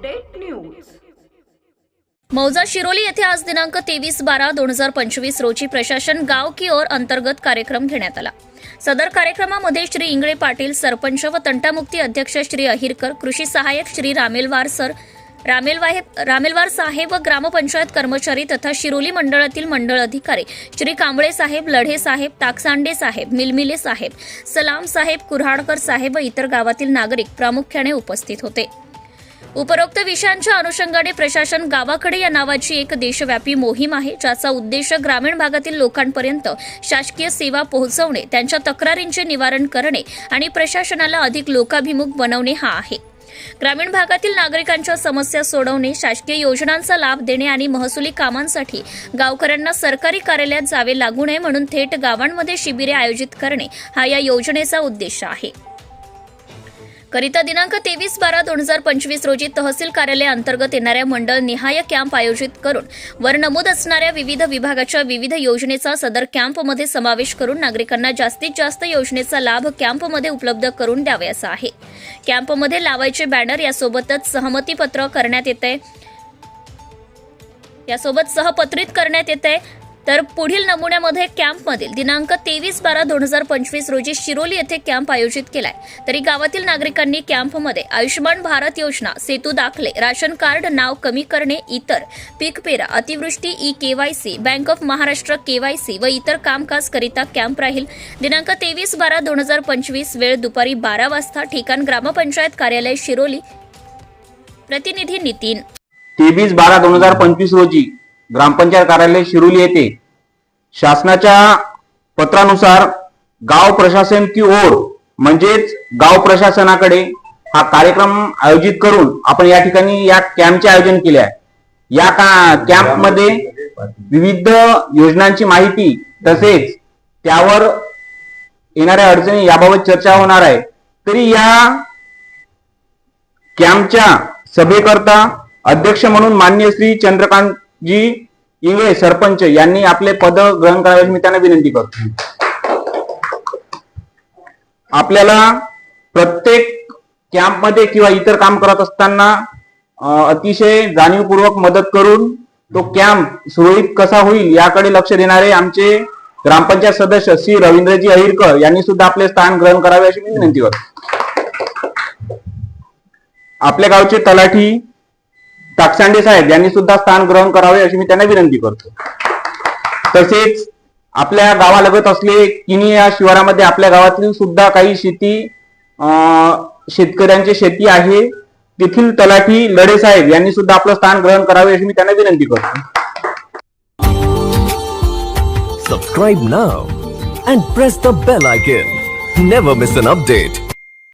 Update news. मौजा शिरोली येथे आज दिनांक 23/12/2025 रोजी प्रशासन गाव की ओर अंतर्गत कार्यक्रम घेण्यात आला। सदर कार्यक्रमामध्ये श्री इंगळे पाटील सरपंच व तंटामुक्ती अध्यक्ष श्री अहिरकर, कृषी सहाय्यक श्री रामेलवार साहेब व ग्रामपंचायत कर्मचारी तथा शिरोली मंडळातील मंडळ अधिकारी श्री कांबळे साहेब, लढे साहेब, ताकसांडे साहेब, मिलमिले साहेब, सलाम साहेब, कुऱ्हाडकर साहेब व इतर गावातील नागरिक प्रामुख्याने उपस्थित होते। उपरोक्त विषयांच्या अनुषंगाने प्रशासन गावाकडे या नावाची एक देशव्यापी मोहीम आहे, ज्याचा उद्देश ग्रामीण भागातील लोकांपर्यंत शासकीय सेवा पोहोचवणे, त्यांच्या तक्रारींचे निवारण करणे आणि प्रशासनाला अधिक लोकाभिमुख बनवणे हा आहे। ग्रामीण भागातील नागरिकांच्या समस्या सोडवणे, शासकीय योजनांचा लाभ देणे आणि महसुली कामांसाठी गावकऱ्यांना सरकारी कार्यालयात जावे लागू नये म्हणून थेट गावांमध्ये शिबिरे आयोजित करणे हा या योजनेचा उद्देश आहे। करिता दिनांक 23/12/2025 रोजी तहसील कार्यालय अंतर्गत येणाऱ्या मंडळ निहाय कॅम्प आयोजित करून वर नमूद असणाऱ्या विविध विभागाच्या विविध योजनेचा सदर कॅम्पमध्ये समावेश करून नागरिकांना जास्तीत जास्त योजनेचा लाभ कॅम्पमध्ये उपलब्ध करून द्यावयाचा आहे। कॅम्पमध्ये लावायचे बॅनर यासोबतच सहमतीपत्र करण्यात येते, सहपत्रित करण्यात येते। तर पुढील नमुन्यामध्ये कॅम्पमधील दिनांक 23/12/2025 रोजी शिरोली येथे कॅम्प आयोजित केलाय। तरी गावातील नागरिकांनी कॅम्पमध्ये आयुष्यमान भारत योजना, सेतू दाखले, राशन कार्ड नाव कमी करणे, इतर पीक पेरा, अतिवृष्टी, KYC, bank of Maharashtra KYC व इतर कामकाज करिता कॅम्प राहील। दिनांक 23/12/2025 वेळ दुपारी 12 वाजता, ठिकाण ग्रामपंचायत कार्यालय शिरोली। प्रतिनिधी नितीन। 23/12/2025 रोजी ग्रामपंचायत कार्यालय शिरोली येथे शासनाच्या पत्रानुसार गाव प्रशासन की ओर म्हणजेच गाव प्रशासनाकडे हा कार्यक्रम आयोजित करून आपण या ठिकाणी या कॅम्पचे आयोजन केले आहे। या कॅम्पमध्ये विविध योजनांची माहिती तसेच त्यावर येणाऱ्या अडचणी याबाबत चर्चा होणार आहे। तरी या कॅम्पच्या सभेकरता अध्यक्ष म्हणून माननीय श्री चंद्रकांत जी इंगळे सरपंच यांनी आपले पद ग्रहण करावे मी त्यांना विनंती करतो। आपल्याला प्रत्येक कॅम्पमध्ये किंवा इतर काम करत असताना अतिशय जाणीवपूर्वक मदत करून तो कॅम्प सुरळीत कसा होईल याकडे लक्ष देणारे आमचे ग्रामपंचायत सदस्य श्री रवींद्रजी अहिरकर यांनी सुद्धा आपले स्थान ग्रहण करावे अशी मी विनंती करतो। आपल्या गावचे तलाठी ताकसांडे साहेब यांनी सुद्धा स्थान ग्रहण करावे अशी मी त्यांना विनंती करतो। तसेच आपल्या गावालगत असलेले किनी या शिवारामध्ये आपल्या गावातील सुद्धा काही शेतकऱ्यांची शेती आहे, तेथील तलाठी लढे साहेब यांनी सुद्धा आपलं स्थान ग्रहण करावे अशी मी त्यांना विनंती करतो। Subscribe now and press the bell icon. Never miss an update.